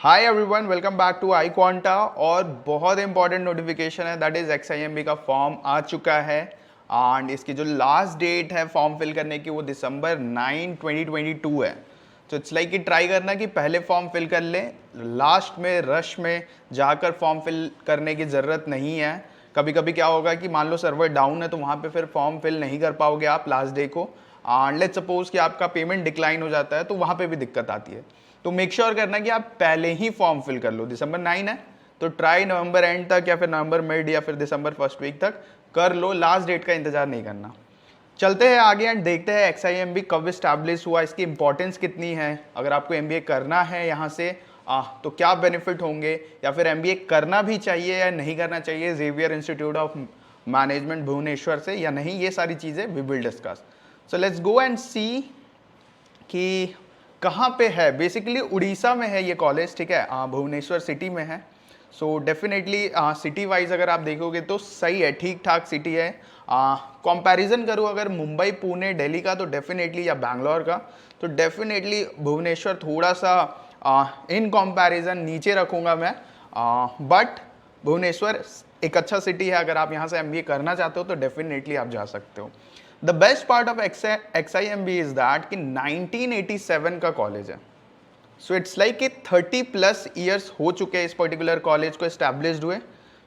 Hi everyone, welcome back to iQuanta. और बहुत important notification है, दैट इज XIMB का फॉर्म आ चुका है। एंड इसकी जो लास्ट डेट है फॉर्म फिल करने की वो दिसंबर 9 2022 है। तो इट्स लाइक कि ट्राई करना कि पहले फॉर्म फिल कर लें, लास्ट में रश में जाकर फॉर्म फिल करने की ज़रूरत नहीं है। कभी कभी क्या होगा कि मान लो सर्वर डाउन है तो वहाँ पे फिर फॉर्म फिल नहीं कर पाओगे आप लास्ट डे को। एंड लेट्स सपोज कि आपका पेमेंट डिक्लाइन हो जाता है तो वहाँ पे भी दिक्कत आती है। तो मेक श्योर करना कि आप पहले ही फॉर्म फिल कर लो। दिसंबर 9 है तो ट्राई नवंबर एंड तक या फिर नवंबर मिड या फिर दिसंबर फर्स्ट वीक तक कर लो, लास्ट डेट का इंतजार नहीं करना। चलते हैं आगे एंड देखते हैं XIMB कब इस्टेब्लिश हुआ, इसकी इंपॉर्टेंस कितनी है, अगर आपको MBA करना है यहाँ से तो क्या बेनिफिट होंगे, या फिर MBA करना भी चाहिए या नहीं करना चाहिए Xavier Institute of Management Bhubaneswar से या नहीं, ये सारी चीज़ें we will discuss. So let's go and see कि कहाँ पे है। बेसिकली उड़ीसा में है ये कॉलेज, ठीक है, भुवनेश्वर सिटी में है। सो डेफिनेटली सिटी वाइज अगर आप देखोगे तो सही है, ठीक ठाक सिटी है। कंपैरिजन करूँ अगर मुंबई पुणे दिल्ली का तो डेफिनेटली, या बैंगलोर का तो डेफिनेटली भुवनेश्वर थोड़ा सा इन कंपैरिजन नीचे रखूँगा मैं। बट भुवनेश्वर एक अच्छा सिटी है, अगर आप यहाँ से MBA करना चाहते हो तो डेफिनेटली आप जा सकते हो। The best part of XIMB is that कि 1987 का कॉलेज है। सो इट्स लाइक कि 30 प्लस ईयर्स हो चुके हैं इस पर्टिकुलर कॉलेज को एस्टैब्लिश्ड हुए।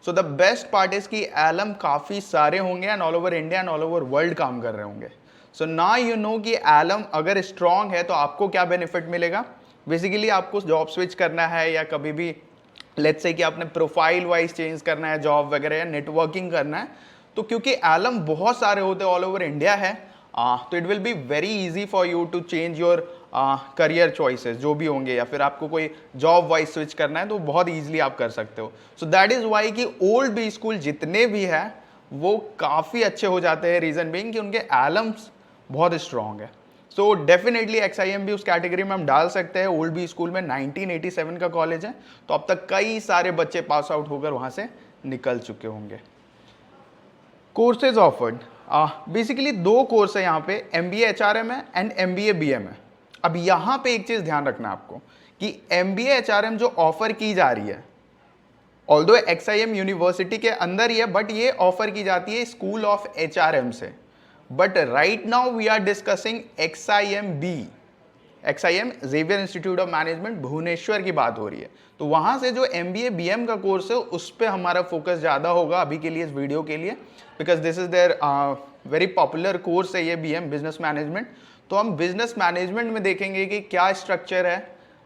So the best part is कि एलम काफ़ी सारे होंगे and all over India and all over world काम कर रहे होंगे। सो ना यू नो कि एलम अगर स्ट्रांग है तो आपको क्या बेनिफिट मिलेगा। बेसिकली आपको जॉब स्विच करना है या कभी भी लेट्स से कि आपने प्रोफाइल वाइज चेंज करना है जॉब वगैरह या नेटवर्किंग करना है, तो क्योंकि एलम बहुत सारे होते ऑल ओवर इंडिया है, तो it will be very easy for you to change your career choices जो भी होंगे, या फिर आपको कोई जॉब वाइज स्विच करना है तो बहुत ईजिली आप कर सकते हो। सो दैट इज वाई कि ओल्ड बी स्कूल जितने भी है वो काफ़ी अच्छे हो जाते हैं, रीज़न बीइंग कि उनके एलम्स बहुत स्ट्रॉन्ग है। सो डेफिनेटली XIMB उस कैटेगरी में हम डाल सकते हैं। ओल्ड बी स्कूल में 1987 का कॉलेज है, तो अब तक कई सारे बच्चे पास आउट होकर वहाँ से निकल चुके होंगे। कोर्सेज ऑफर्ड, बेसिकली दो कोर्स है यहाँ पे, MBA HRM है एंड MBA BM है। अब यहाँ पे एक चीज़ ध्यान रखना आपको कि MBA HRM जो ऑफर की जा रही है, ऑल्दो XIM यूनिवर्सिटी के अंदर ही है, बट ये ऑफर की जाती है स्कूल ऑफ HRM से। But right now we are discussing XIM Xavier Institute of Management Bhubaneswar की बात हो रही है। तो वहाँ से जो MBA BM का कोर्स है उस पर हमारा फोकस ज़्यादा होगा अभी के लिए, इस वीडियो के लिए, because this is their very popular course है ये BM बिजनेस मैनेजमेंट। तो हम बिजनेस मैनेजमेंट में देखेंगे कि क्या स्ट्रक्चर है,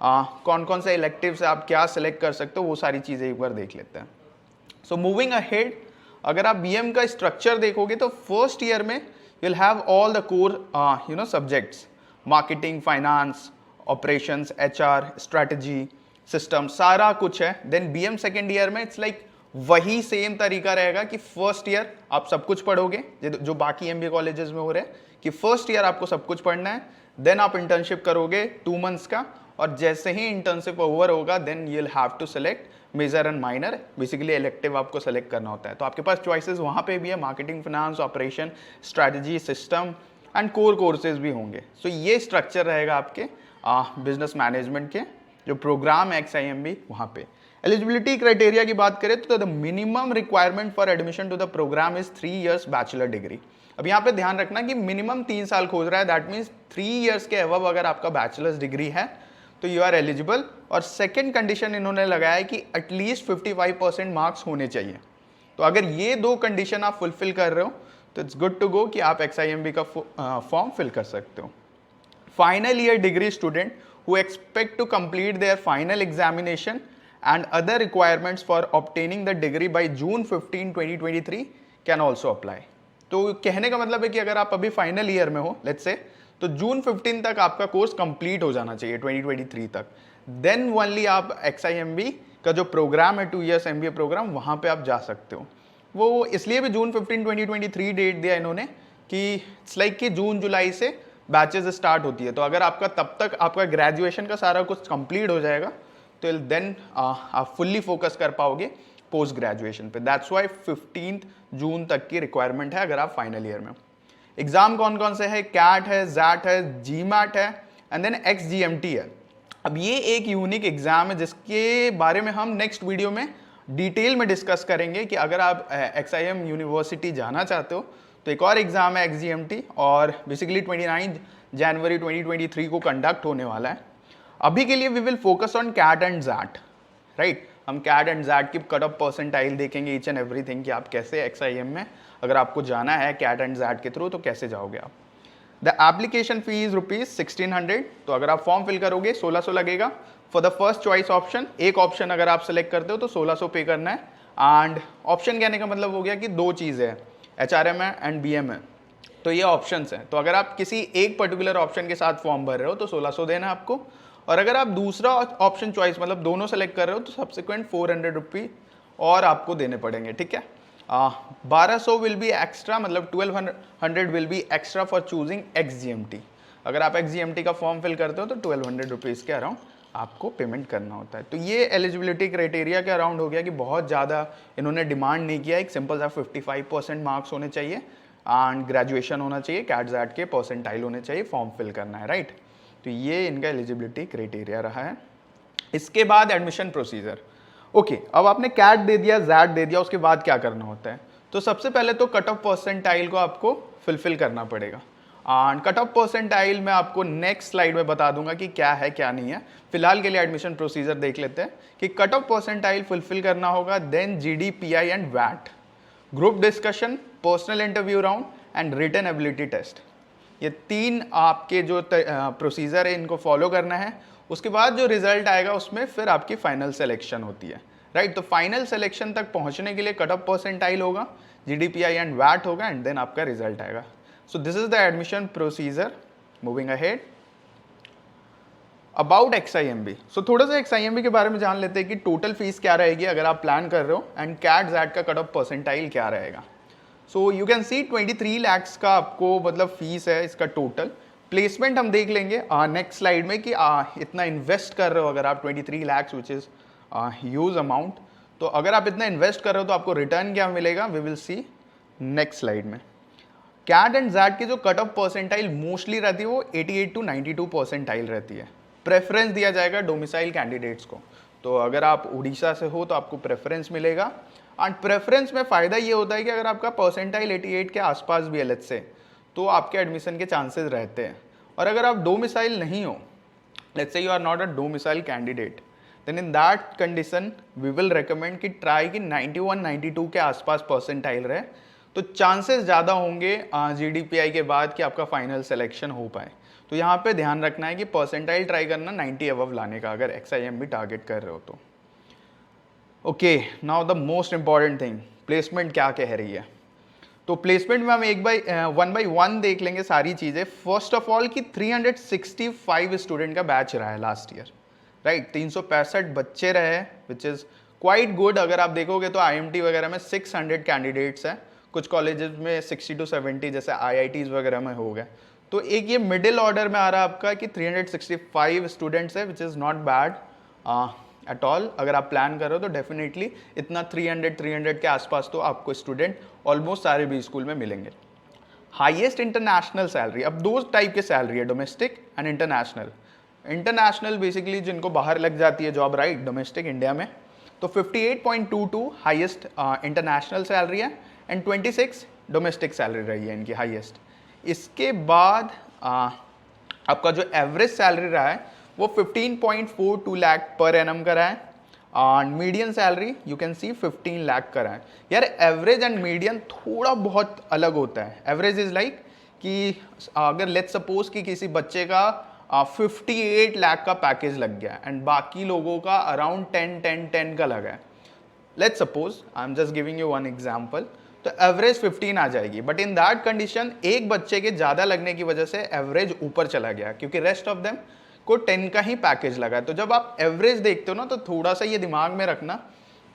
कौन कौन से इलेक्टिव्स आप क्या सिलेक्ट कर सकते हो, वो सारी चीज़ें एक बार देख लेते हैं। सो मूविंग अहेड, अगर आप BM का स्ट्रक्चर देखोगे तो फर्स्ट ईयर में you'll have all the core subjects, marketing, finance, operations, HR, strategy, system, सारा कुछ है। देन BM सेकेंड ईयर में इट्स लाइक वही सेम तरीका रहेगा कि फर्स्ट ईयर आप सब कुछ पढ़ोगे जो बाकी MBA कॉलेजेस में हो रहे हैं, कि फर्स्ट ईयर आपको सब कुछ पढ़ना है, देन आप इंटर्नशिप करोगे 2 मंथ्स का, और जैसे ही इंटर्नशिप ओवर होगा then you will have to select major and minor, basically elective आपको सेलेक्ट करना होता है। तो आपके पास चॉइसेस वहाँ पे भी है, marketing, finance, operation, strategy, system and core courses भी होंगे। सो ये स्ट्रक्चर रहेगा आपके बिजनेस मैनेजमेंट के जो प्रोग्राम है XIMB वहाँ पे। एलिजिबिलिटी क्राइटेरिया की बात करें तो the minimum requirement for admission to the program is 3 years bachelor degree. अब यहाँ पे ध्यान रखना कि मिनिमम 3 साल खोज रहा है, दैट मीन्स 3 इयर्स के अबव अगर आपका बैचलर्स डिग्री है तो यू आर एलिजिबल। और सेकेंड कंडीशन इन्होंने लगाया है कि एटलीस्ट 55% मार्क्स होने चाहिए। तो अगर ये दो कंडीशन आप फुलफिल कर रहे हो तो इट्स गुड टू गो कि आप XIMB का फॉर्म फिल कर सकते हो। Final year degree student who expect to complete their final examination and other requirements for obtaining the degree by June 15 2023 can also apply. तो कहने का मतलब है कि अगर आप अभी फाइनल ईयर में हो लेट्स से, तो जून 15 तक आपका कोर्स कंप्लीट हो जाना चाहिए 2023 तक, देन ओनली आप XIMB का जो प्रोग्राम है 2 इयर्स MBA प्रोग्राम वहाँ पे आप जा सकते हो। वो इसलिए भी जून 15 2023 डेट दिया इन्होंने कि इट्स लाइक कि जून जुलाई से बैचेस स्टार्ट होती है, तो अगर आपका तब तक आपका ग्रेजुएशन का सारा कुछ कंप्लीट हो जाएगा तो देन आप फुल्ली फोकस कर पाओगे पोस्ट ग्रेजुएशन पे। दैट्स वाई 15 जून तक की रिक्वायरमेंट है अगर आप फाइनल ईयर में। एग्जाम कौन कौन से है, कैट है, जैट है, GMAT है एंड देन XGMT है। अब ये एक यूनिक एग्जाम है जिसके बारे में हम नेक्स्ट वीडियो में डिटेल में डिस्कस करेंगे कि अगर आप XIM यूनिवर्सिटी जाना चाहते हो तो एक और एग्जाम है XGMT, और बेसिकली 29 जनवरी 2023 को कंडक्ट होने वाला है। अभी के लिए we will focus on CAT and XAT, right. हम कैट एंड जैट की कट ऑफ परसेंटाइल देखेंगे, ईच एंड एवरीथिंग कि आप कैसे XIM में अगर आपको जाना है कैट एंड जैट के थ्रू तो कैसे जाओगे आप। द एप्लीकेशन फी इज ₹1600, तो अगर आप फॉर्म फिल करोगे 1600 लगेगा। For the first choice option, एक ऑप्शन अगर आप सेलेक्ट करते हो तो 1600 पे करना है। एंड ऑप्शन कहने का मतलब हो गया कि दो चीज़ें हैं, HRM है एंड BM है, तो ये ऑप्शंस हैं। तो अगर आप किसी एक पर्टिकुलर ऑप्शन के साथ फॉर्म भर रहे हो तो 1600 देना है आपको, और अगर आप दूसरा ऑप्शन चॉइस मतलब दोनों सेलेक्ट कर रहे हो तो सब्सिक्वेंट ₹400 और आपको देने पड़ेंगे, ठीक है। 1200 विल बी एक्स्ट्रा, मतलब 1200 will be extra for choosing XGMT। अगर आप XGMT का फॉर्म फिल करते हो तो ₹1200 के अराउंड आपको पेमेंट करना होता है। तो ये एलिजिबिलिटी क्राइटेरिया के अराउंड हो गया कि बहुत ज़्यादा इन्होंने डिमांड नहीं किया, एक सिंपल सा 55% मार्क्स होने चाहिए एंड ग्रेजुएशन होना चाहिए, कैट जैट के परसेंटाइल होने चाहिए, फॉर्म फिल करना है, राइट। तो ये इनका एलिजिबिलिटी क्राइटेरिया रहा है। इसके बाद एडमिशन प्रोसीजर। ओके, अब आपने कैट दे दिया, जैट दे दिया, उसके बाद क्या करना होता है? तो सबसे पहले तो कट ऑफ परसेंटाइल को आपको फुलफिल करना पड़ेगा। एंड कट ऑफ परसेंटाइल मैं आपको नेक्स्ट स्लाइड में बता दूंगा कि क्या है क्या नहीं है। फिलहाल के लिए एडमिशन प्रोसीजर देख लेते हैं कि कट ऑफ परसेंटाइल फुलफिल करना होगा, देन GDPI एंड वैट, group discussion, personal interview round and written ability test. ये तीन आपके जो प्रोसीजर है इनको फॉलो करना है। उसके बाद जो रिजल्ट आएगा उसमें फिर आपकी फाइनल सिलेक्शन होती है, राइट। तो फाइनल सिलेक्शन तक पहुंचने के लिए कट ऑफ परसेंटाइल होगा, GDPI एंड वैट होगा, एंड देन आपका रिजल्ट आएगा। So this is the admission procedure. Moving ahead about XIMB। सो थोड़ा सा XIMB के बारे में जान लेते हैं कि टोटल फीस क्या रहेगी अगर आप प्लान कर रहे हो, एंड कैट जैट का कट ऑफ परसेंटाइल क्या रहेगा। So you can see 23 lakhs का आपको मतलब फीस है इसका टोटल। प्लेसमेंट हम देख लेंगे नेक्स्ट स्लाइड में कि इतना इन्वेस्ट कर रहे हो अगर आप 23 lakhs which is huge amount, तो अगर आप इतना इन्वेस्ट कर रहे हो तो आपको रिटर्न क्या मिलेगा, we will see next slide में। कैट एंड जैट की जो कट ऑफ परसेंटाइल मोस्टली रहती है वो 88 to 92 परसेंटाइल रहती है। प्रेफरेंस दिया जाएगा डोमिसाइल कैंडिडेट्स को, तो अगर आप उड़ीसा से हो तो आपको प्रेफरेंस मिलेगा। एंड प्रेफरेंस में फ़ायदा ये होता है कि अगर आपका परसेंटाइल 88 के आसपास भी है लेट्स से, तो आपके एडमिशन के चांसेस रहते हैं। और अगर आप डोमिसाइल नहीं हो, let's say you are not a domicile candidate, then in that condition we will recommend कि ट्राई कि 91-92 के आसपास परसेंटाइल रहे, तो चांसेस ज़्यादा होंगे GDPI के बाद कि आपका फाइनल सिलेक्शन हो पाए। तो यहाँ पे ध्यान रखना है कि परसेंटाइल ट्राई करना 90 अबव लाने का अगर XIMB टारगेट कर रहे हो तो। Okay, now the most important thing, placement क्या कह रही है। तो प्लेसमेंट में हम वन बाई वन देख लेंगे सारी चीज़ें। फर्स्ट ऑफ ऑल कि 365 स्टूडेंट का बैच रहा है लास्ट ईयर, राइट। 365 बच्चे रहे विच इज़ क्वाइट गुड। अगर आप देखोगे तो IMT वगैरह में 600 कैंडिडेट्स हैं, कुछ कॉलेजेस में 60 to 70 जैसे IITs वगैरह में हो गए। तो एक ये मिडिल ऑर्डर में आ रहा है आपका कि 365 स्टूडेंट्स है which is not bad at all. अगर आप प्लान कर रहे हो तो डेफिनेटली इतना 300 के आसपास तो आपको स्टूडेंट ऑलमोस्ट सारे भी स्कूल में मिलेंगे। हाईएस्ट इंटरनेशनल सैलरी, अब दो टाइप के सैलरी है, domestic and international. International basically जिनको बाहर लग जाती है जॉब, राइट, डोमेस्टिक इंडिया में, तो 58.22 हाईएस्ट इंटरनेशनल सैलरी है एंड 26 डोमेस्टिक सैलरी रही है इनकी हाईएस्ट। इसके बाद आपका जो एवरेज सैलरी रहा है वो 15.42 लाख पर एनम का रहा है, and median salary you can see 15 lakh का रहा है। यार एवरेज एंड मीडियन थोड़ा बहुत अलग होता है। एवरेज इज लाइक कि अगर लेट्स सपोज कि किसी बच्चे का 58 लाख का पैकेज लग गया एंड बाकी लोगों का अराउंड 10 का लगा है, let's suppose, I am just giving you one example, तो एवरेज 15 आ जाएगी। बट इन दैट कंडीशन एक बच्चे के ज़्यादा लगने की वजह से एवरेज ऊपर चला गया क्योंकि रेस्ट ऑफ देम को 10 का ही पैकेज लगा है। तो जब आप एवरेज देखते हो ना तो थोड़ा सा ये दिमाग में रखना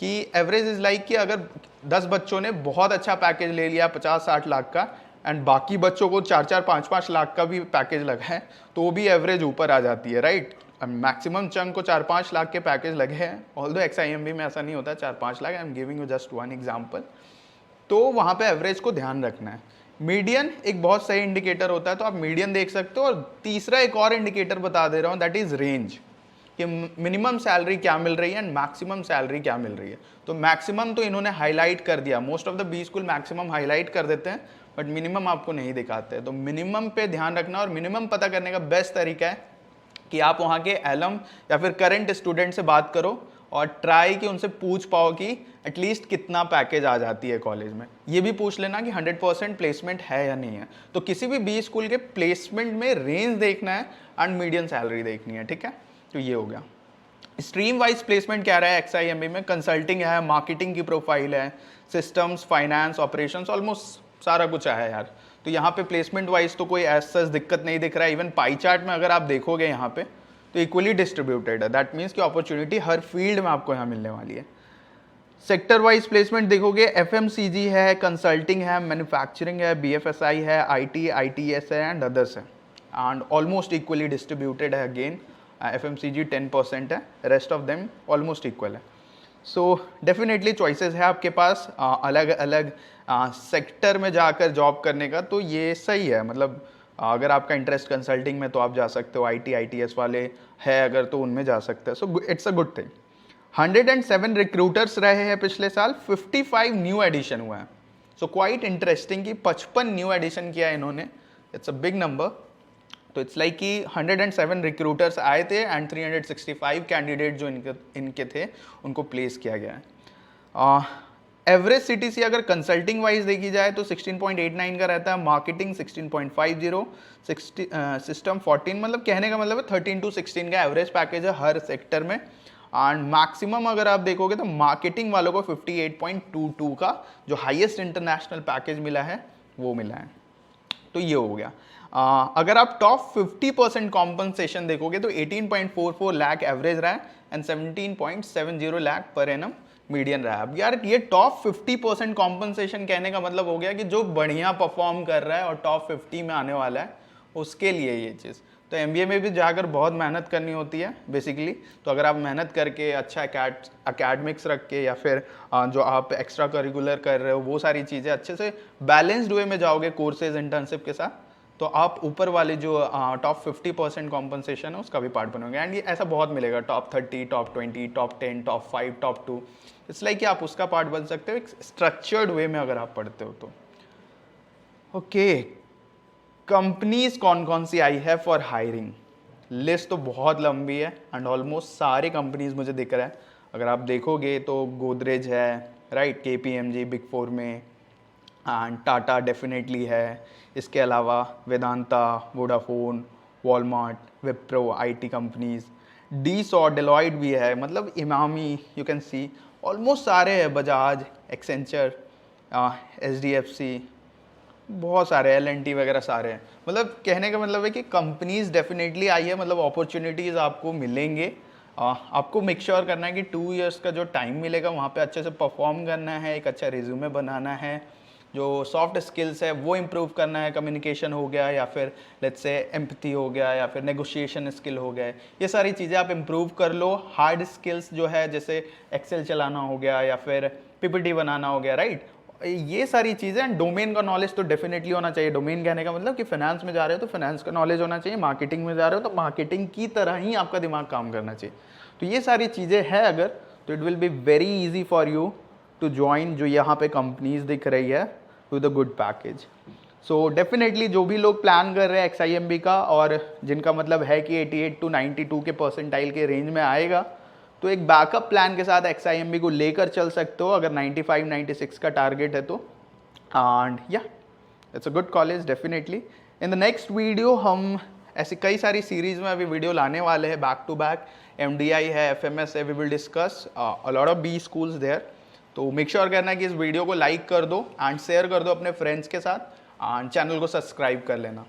कि एवरेज इज लाइक कि अगर 10 बच्चों ने बहुत अच्छा पैकेज ले लिया 50-60 लाख का एंड बाकी बच्चों को 4-4, 5-5 लाख का भी पैकेज लगा है तो वो भी एवरेज ऊपर आ जाती है, राइट। मैक्सिमम चंक को 4-5 लाख के पैकेज लगे हैं, ऑल्दो XIMB में ऐसा नहीं होता 4-5 lakh, I am giving you just one example. तो वहाँ पे एवरेज को ध्यान रखना है। मीडियन एक बहुत सही इंडिकेटर होता है, तो आप मीडियन देख सकते हो। और तीसरा एक और इंडिकेटर बता दे रहा हूँ, दैट इज रेंज। कि मिनिमम सैलरी क्या मिल रही है एंड मैक्सिमम सैलरी क्या मिल रही है। तो मैक्सिमम तो इन्होंने हाईलाइट कर दिया, most of the B school maximum highlight कर देते हैं बट मिनिमम आपको नहीं दिखाते। तो मिनिमम पे ध्यान रखना, और मिनिमम पता करने का बेस्ट तरीका है कि आप वहाँ के एलम या फिर करंट स्टूडेंट से बात करो और ट्राई कि उनसे पूछ पाओ कि एटलीस्ट कितना पैकेज आ जाती है कॉलेज में। ये भी पूछ लेना कि 100% प्लेसमेंट है या नहीं है। तो किसी भी बी स्कूल के प्लेसमेंट में रेंज देखना है एंड मीडियम सैलरी देखनी है, ठीक है। तो ये हो गया। स्ट्रीम वाइज प्लेसमेंट क्या रहा है XIMB में, कंसल्टिंग है, मार्केटिंग की प्रोफाइल है, सिस्टम्स, फाइनेंस, ऑपरेशंस, ऑलमोस्ट सारा कुछ है यार। तो यहाँ पे प्लेसमेंट वाइज तो कोई ऐसा दिक्कत नहीं दिख रहा है। इवन पाई चार्ट में अगर आप देखोगे यहाँ पे तो इक्वली डिस्ट्रीब्यूटेड है। दैट मीन्स कि अपॉर्चुनिटी हर फील्ड में आपको यहाँ मिलने वाली है। सेक्टर वाइज प्लेसमेंट देखोगे, FMCG है, कंसल्टिंग है, मैन्युफैक्चरिंग है, BFSI है, IT, ITS है एंड अदर्स है। एंड ऑलमोस्ट इक्वली डिस्ट्रीब्यूटेड है। अगेन FMCG 10% है, rest of them almost equal है। सो डेफिनेटली चॉइसेस है आपके पास अलग अलग सेक्टर में जाकर जॉब करने का। तो ये सही है, मतलब अगर आपका इंटरेस्ट कंसल्टिंग में तो आप जा सकते हो, IT ITS वाले है अगर तो उनमें जा सकते हैं। So it's a good thing. 107 recruiters रहे हैं पिछले साल, 55 न्यू एडिशन हुआ है। सो क्वाइट इंटरेस्टिंग कि 55 न्यू एडिशन किया है इन्होंने, इट्स अ बिग नंबर। तो इट्स लाइक कि 107 रिक्रूटर्स आए थे एंड 365 कैंडिडेट जो इनके थे उनको प्लेस किया गया है। एवरेज CTC अगर कंसल्टिंग वाइज देखी जाए तो 16.89 का रहता है, मार्केटिंग 16.50, सिस्टम 14, मतलब कहने का मतलब है 13 to 16 का एवरेज पैकेज है हर सेक्टर में। एंड मैक्सिमम अगर आप देखोगे तो मार्केटिंग वालों को 58.22 का जो हाईएस्ट इंटरनेशनल पैकेज मिला है वो मिला है। तो ये हो गया। अगर आप टॉप 50% कॉम्पनसेशन देखोगे तो 18.44 लाख एवरेज रहा है and 17.70 lakh per annum median रहा है। अब यार ये टॉप 50% कॉम्पनसेशन कहने का मतलब हो गया कि जो बढ़िया परफॉर्म कर रहा है और टॉप 50 में आने वाला है उसके लिए ये चीज़। तो MBA में भी जाकर बहुत मेहनत करनी होती है बेसिकली। तो अगर आप मेहनत करके अच्छा अकेडमिक्स रख के या फिर जो आप एक्स्ट्रा करिकुलर कर रहे हो वो सारी चीज़ें अच्छे से बैलेंस्ड वे में जाओगे कोर्सेज इंटर्नशिप के साथ, तो आप ऊपर वाले जो टॉप 50% कॉम्पनसेशन है उसका भी पार्ट बनोगे। एंड ये ऐसा बहुत मिलेगा, top 30, top 20, top 10, top 5, top 2। It's like कि आप उसका पार्ट बन सकते हो एक स्ट्रक्चर्ड वे में अगर आप पढ़ते हो तो। ओके, कंपनीज कौन कौन सी आई है फॉर हायरिंग, लिस्ट तो बहुत लंबी है एंड ऑलमोस्ट सारे कंपनीज मुझे दिख रहा है। अगर आप देखोगे तो गोदरेज है, राइट, KPMG बिग 4 में, एंड टाटा डेफिनेटली है। इसके अलावा Vedanta, Vodafone, Walmart, Wipro, IT companies, DSO, Deloitte भी है, मतलब Emami, you can see almost सारे हैं, बजाज, एक्सेंचर, SDFC, बहुत सारे, L&T वगैरह सारे हैं। मतलब कहने का मतलब है कि कंपनीज डेफिनेटली आई है, मतलब अपॉर्चुनिटीज़ आपको मिलेंगे। आपको मेक श्योर करना है कि 2 इयर्स का जो टाइम मिलेगा वहाँ पे अच्छे से परफॉर्म करना है, एक अच्छा रिज्यूमे बनाना है, जो सॉफ्ट स्किल्स है वो इम्प्रूव करना है, कम्युनिकेशन हो गया या फिर लेट्स से एम्पैथी हो गया या फिर नेगोशिएशन स्किल हो गए, ये सारी चीज़ें आप इम्प्रूव कर लो। हार्ड स्किल्स जो है जैसे एक्सेल चलाना हो गया या फिर PPT बनाना हो गया, राइट, ये सारी चीज़ें। एंड डोमेन का नॉलेज तो डेफिनेटली होना चाहिए। डोमेन कहने का मतलब कि फाइनेंस में जा रहे हो तो फाइनेंस का नॉलेज होना चाहिए, मार्केटिंग में जा रहे हो तो मार्केटिंग की तरह ही आपका दिमाग काम करना चाहिए। तो ये सारी चीज़ें हैं अगर, तो it will be very easy for you to join जो यहाँ पे कंपनीज दिख रही है with a good package. So definitely जो भी लोग प्लान कर रहे हैं XIMB का और जिनका मतलब है कि 88 to 92 के परसेंटाइल के रेंज में आएगा, तो एक बैकअप प्लान के साथ XIMB को लेकर चल सकते हो अगर 95 96 का टारगेट है तो। एंड या it's a good college definitely. In the next video हम ऐसी कई सारी सीरीज में अभी वीडियो लाने वाले हैं बैक टू बैक। MDI है, FMS है, we will discuss a lot of B schools there. तो मेक श्योर करना कि इस वीडियो को लाइक कर दो एंड शेयर कर दो अपने फ्रेंड्स के साथ एंड चैनल को सब्सक्राइब कर लेना।